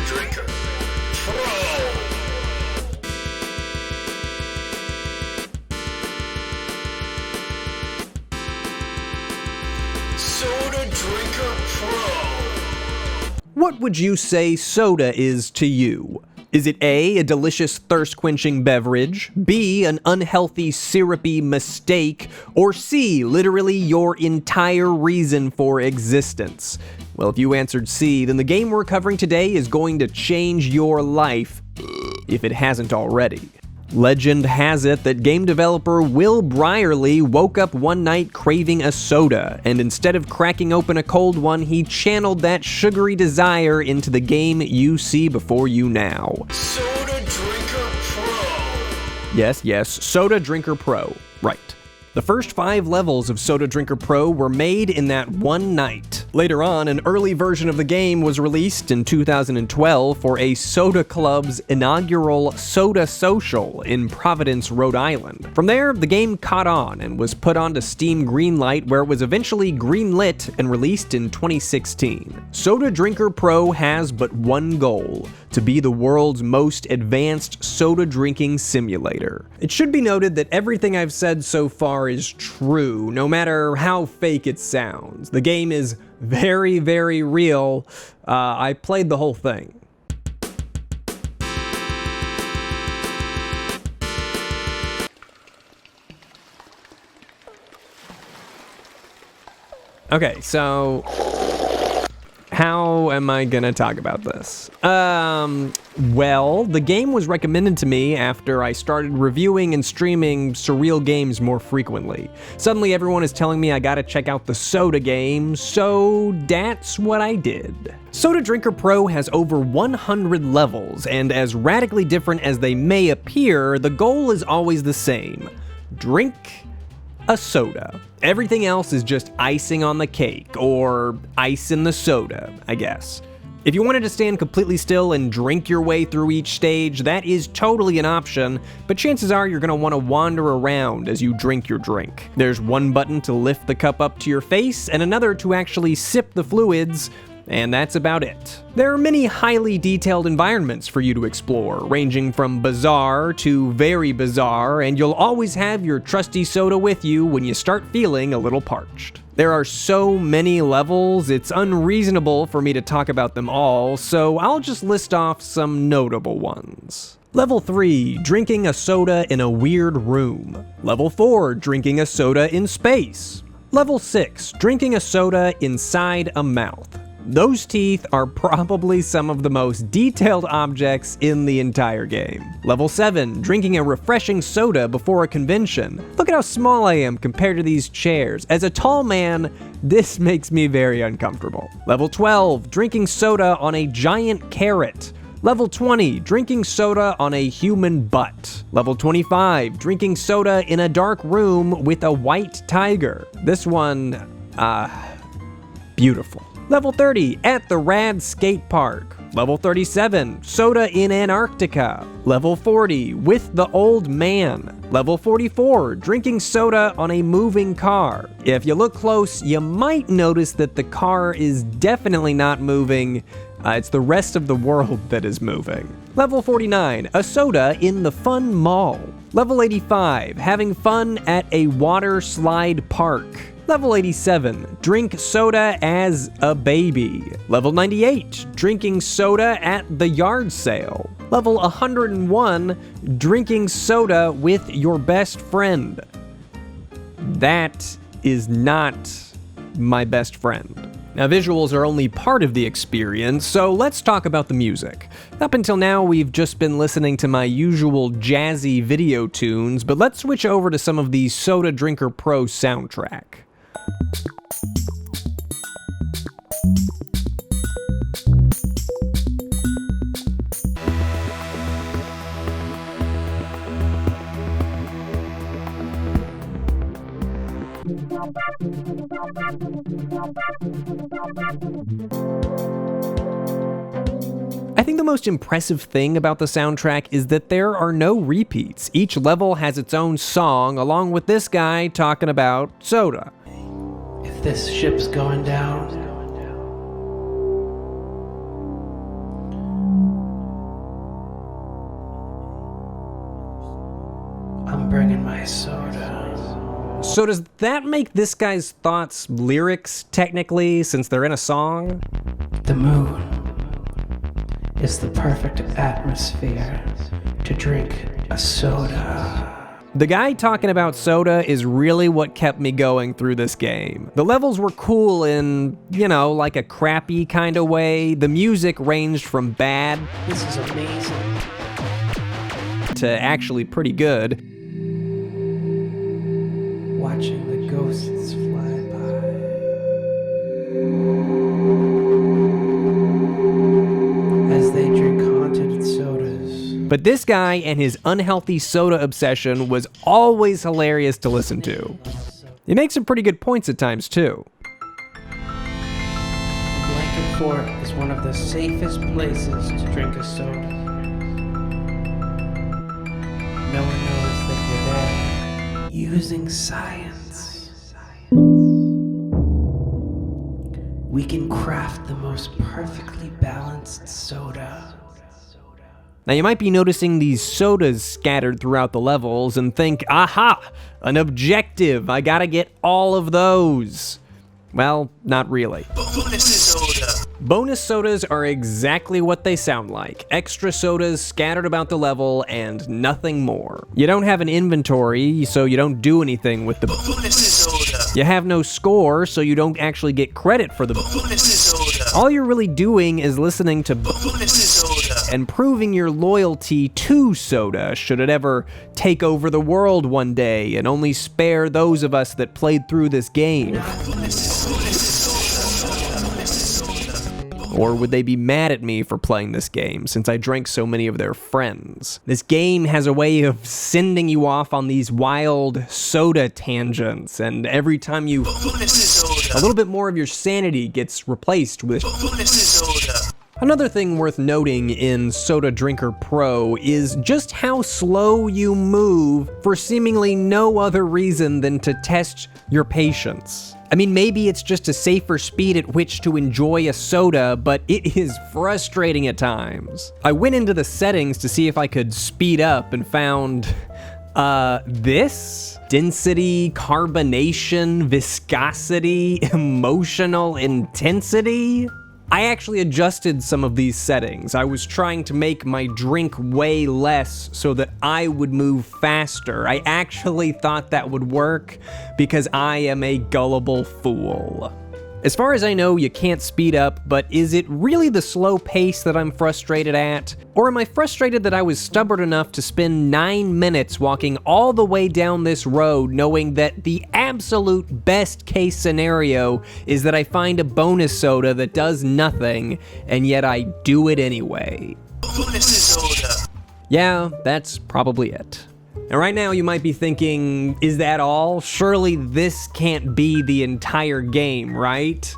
Drinker Pro. Soda Drinker Pro. What would you say soda is to you? Is it A, a delicious thirst-quenching beverage, B, an unhealthy syrupy mistake, or C, literally your entire reason for existence? Well, if you answered C, then the game we're covering today is going to change your life, if it hasn't already. Legend has it that game developer Will Brierly woke up one night craving a soda, and instead of cracking open a cold one, he channeled that sugary desire into the game you see before you now. Soda Drinker Pro. Yes, Soda Drinker Pro. Right. The first 5 levels of Soda Drinker Pro were made in that one night. Later on, an early version of the game was released in 2012 for a Soda Club's inaugural Soda Social in Providence, Rhode Island. From there, the game caught on and was put onto Steam Greenlight, where it was eventually greenlit and released in 2016. Soda Drinker Pro has but one goal: to be the world's most advanced soda drinking simulator. It should be noted that everything I've said so far is true, no matter how fake it sounds. The game is very, very real. I played the whole thing. Okay, so how am I gonna talk about this? Well, the game was recommended to me after I started reviewing and streaming Surreal games more frequently. Suddenly everyone is telling me I gotta check out the Soda game, so that's what I did. Soda Drinker Pro has over 100 levels, and as radically different as they may appear, the goal is always the same: drink a soda. Everything else is just icing on the cake, or ice in the soda, I guess. If you wanted to stand completely still and drink your way through each stage, that is totally an option, but chances are you're going to want to wander around as you drink your drink. There's one button to lift the cup up to your face, and another to actually sip the fluids, and that's about it. There are many highly detailed environments for you to explore, ranging from bizarre to very bizarre, and you'll always have your trusty soda with you when you start feeling a little parched. There are so many levels, it's unreasonable for me to talk about them all, so I'll just list off some notable ones. Level 3, drinking a soda in a weird room. Level 4, drinking a soda in space. Level 6, drinking a soda inside a mouth. Those teeth are probably some of the most detailed objects in the entire game. Level 7, drinking a refreshing soda before a convention. Look at how small I am compared to these chairs. As a tall man, this makes me very uncomfortable. Level 12, drinking soda on a giant carrot. Level 20, drinking soda on a human butt. Level 25, drinking soda in a dark room with a white tiger. This one, beautiful. Level 30, at the Rad Skate Park. Level 37, soda in Antarctica. Level 40, with the old man. Level 44, drinking soda on a moving car. If you look close, you might notice that the car is definitely not moving. It's the rest of the world that is moving. Level 49, a soda in the fun mall. Level 85, having fun at a water slide park. Level 87, drink soda as a baby. Level 98, drinking soda at the yard sale. Level 101, drinking soda with your best friend. That is not my best friend. Now, visuals are only part of the experience, so let's talk about the music. Up until now, we've just been listening to my usual jazzy video tunes, but let's switch over to some of the Soda Drinker Pro soundtrack. I think the most impressive thing about the soundtrack is that there are no repeats. Each level has its own song, along with this guy talking about soda. If this ship's going down, I'm bringing my soda. So does that make this guy's thoughts lyrics, technically, since they're in a song? The moon is the perfect atmosphere to drink a soda. The guy talking about soda is really what kept me going through this game. The levels were cool in, like a crappy kind of way. The music ranged from bad This is amazing. to actually pretty good. Watching the ghosts fly by as they drink haunted sodas. But this guy and his unhealthy soda obsession was always hilarious to listen to. He makes some pretty good points at times, too. The Blanket Fort is one of the safest places to drink a soda. No one knows that you're there. Using science, we can craft the most perfectly balanced soda. Now you might be noticing these sodas scattered throughout the levels and think, aha, an objective, I gotta get all of those. Well, not really. Bonus soda. Bonus sodas are exactly what they sound like. Extra sodas scattered about the level and nothing more. You don't have an inventory, so you don't do anything with the Bonus soda. You have no score, so you don't actually get credit for the Bonus soda. All you're really doing is listening to Bonus soda. and proving your loyalty to soda should it ever take over the world one day and only spare those of us that played through this game. Or would they be mad at me for playing this game since I drank so many of their friends? This game has a way of sending you off on these wild soda tangents, and every time you... a little bit more of your sanity gets replaced with... Another thing worth noting in Soda Drinker Pro is just how slow you move for seemingly no other reason than to test your patience. I mean, maybe it's just a safer speed at which to enjoy a soda, but it is frustrating at times. I went into the settings to see if I could speed up and found, this? Density, carbonation, viscosity, emotional intensity? I actually adjusted some of these settings. I was trying to make my drink weigh less so that I would move faster. I actually thought that would work because I am a gullible fool. As far as I know, you can't speed up, but is it really the slow pace that I'm frustrated at? Or am I frustrated that I was stubborn enough to spend 9 minutes walking all the way down this road knowing that the absolute best case scenario is that I find a bonus soda that does nothing, and yet I do it anyway? Yeah, that's probably it. And right now you might be thinking, is that all? Surely this can't be the entire game, right?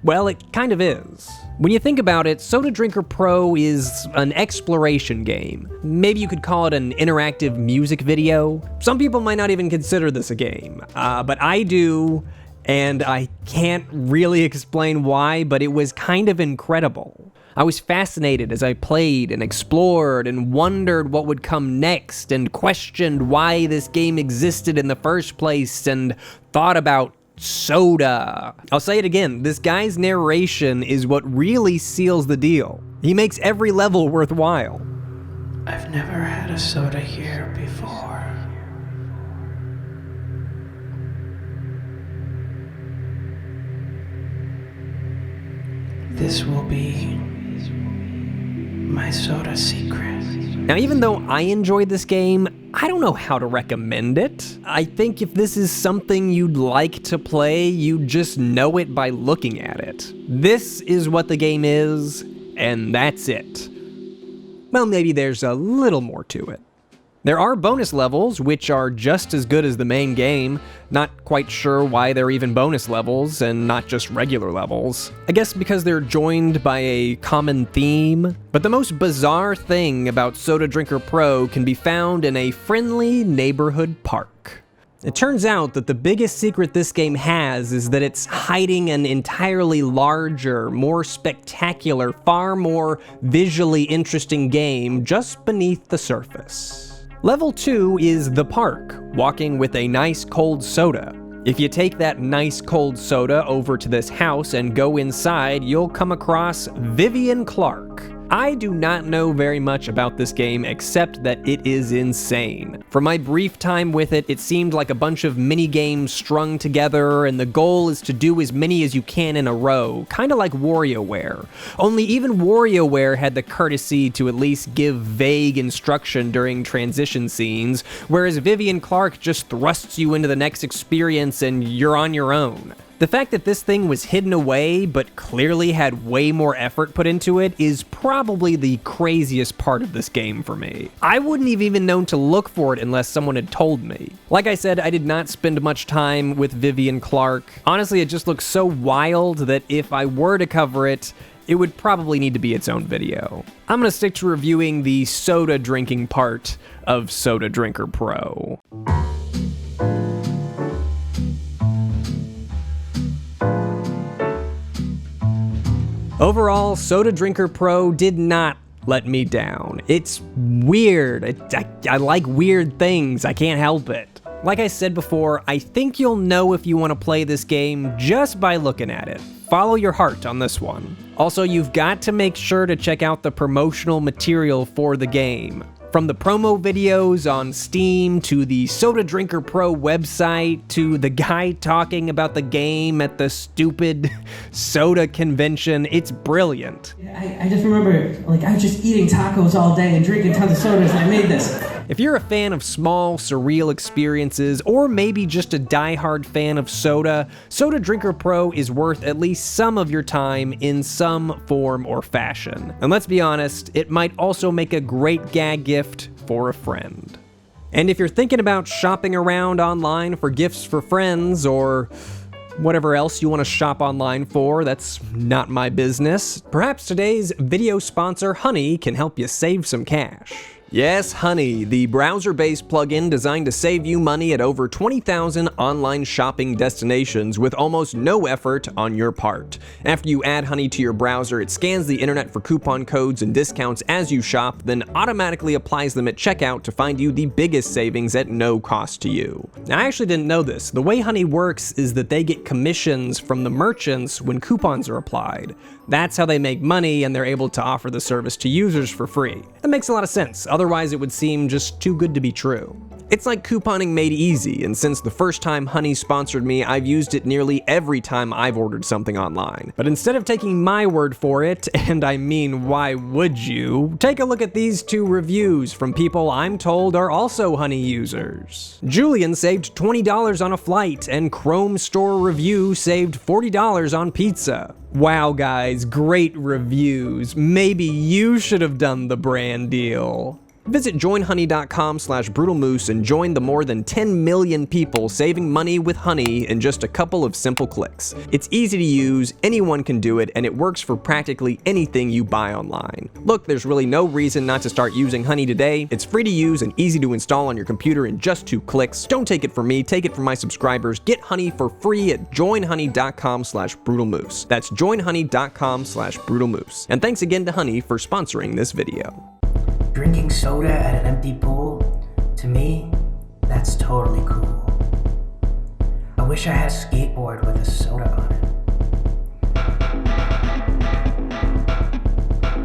Well, it kind of is. When you think about it, Soda Drinker Pro is an exploration game. Maybe you could call it an interactive music video. Some people might not even consider this a game, but I do, and I can't really explain why, but it was kind of incredible. I was fascinated as I played and explored and wondered what would come next and questioned why this game existed in the first place and thought about soda. I'll say it again, this guy's narration is what really seals the deal. He makes every level worthwhile. I've never had a soda here before. This will be my soda secret. Now, even though I enjoyed this game, I don't know how to recommend it. I think if this is something you'd like to play, you just know it by looking at it. This is what the game is, and that's it. Well, maybe there's a little more to it. There are bonus levels, which are just as good as the main game. Not quite sure why they're even bonus levels and not just regular levels. I guess because they're joined by a common theme. But the most bizarre thing about Soda Drinker Pro can be found in a friendly neighborhood park. It turns out that the biggest secret this game has is that it's hiding an entirely larger, more spectacular, far more visually interesting game just beneath the surface. Level 2 is the park, walking with a nice cold soda. If you take that nice cold soda over to this house and go inside, you'll come across Vivien Clark. I do not know very much about this game except that it is insane. For my brief time with it, it seemed like a bunch of mini-games strung together, and the goal is to do as many as you can in a row, kinda like WarioWare. Only even WarioWare had the courtesy to at least give vague instruction during transition scenes, whereas Vivien Clark just thrusts you into the next experience and you're on your own. The fact that this thing was hidden away, but clearly had way more effort put into it, is probably the craziest part of this game for me. I wouldn't have even known to look for it unless someone had told me. Like I said, I did not spend much time with Vivien Clark. Honestly, it just looks so wild that if I were to cover it, it would probably need to be its own video. I'm gonna stick to reviewing the soda drinking part of Soda Drinker Pro. Overall, Soda Drinker Pro did not let me down. It's weird. I like weird things. I can't help it. Like I said before, I think you'll know if you want to play this game just by looking at it. Follow your heart on this one. Also, you've got to make sure to check out the promotional material for the game. From the promo videos on Steam, to the Soda Drinker Pro website, to the guy talking about the game at the stupid soda convention, it's brilliant. I just remember, I was just eating tacos all day and drinking tons of sodas and I made this. If you're a fan of small, surreal experiences, or maybe just a die-hard fan of soda, Soda Drinker Pro is worth at least some of your time in some form or fashion. And let's be honest, it might also make a great gag gift for a friend. And if you're thinking about shopping around online for gifts for friends, or whatever else you want to shop online for, that's not my business, perhaps today's video sponsor, Honey, can help you save some cash. Yes, Honey, the browser-based plugin designed to save you money at over 20,000 online shopping destinations with almost no effort on your part. After you add Honey to your browser, it scans the internet for coupon codes and discounts as you shop, then automatically applies them at checkout to find you the biggest savings at no cost to you. Now, I actually didn't know this. The way Honey works is that they get commissions from the merchants when coupons are applied. That's how they make money, and they're able to offer the service to users for free. That makes a lot of sense. Otherwise, it would seem just too good to be true. It's like couponing made easy, and since the first time Honey sponsored me, I've used it nearly every time I've ordered something online. But instead of taking my word for it, and I mean, why would you, take a look at these two reviews from people I'm told are also Honey users. Julian saved $20 on a flight, and Chrome Store Review saved $40 on pizza. Wow, guys, great reviews. Maybe you should have done the brand deal. Visit joinhoney.com/brutalmoose and join the more than 10 million people saving money with Honey in just a couple of simple clicks. It's easy to use, anyone can do it, and it works for practically anything you buy online. Look, there's really no reason not to start using Honey today. It's free to use and easy to install on your computer in just 2 clicks. Don't take it from me, take it from my subscribers. Get Honey for free at joinhoney.com/brutalmoose. That's joinhoney.com/brutalmoose. And thanks again to Honey for sponsoring this video. Drinking soda at an empty pool, to me, that's totally cool. I wish I had a skateboard with a soda on it.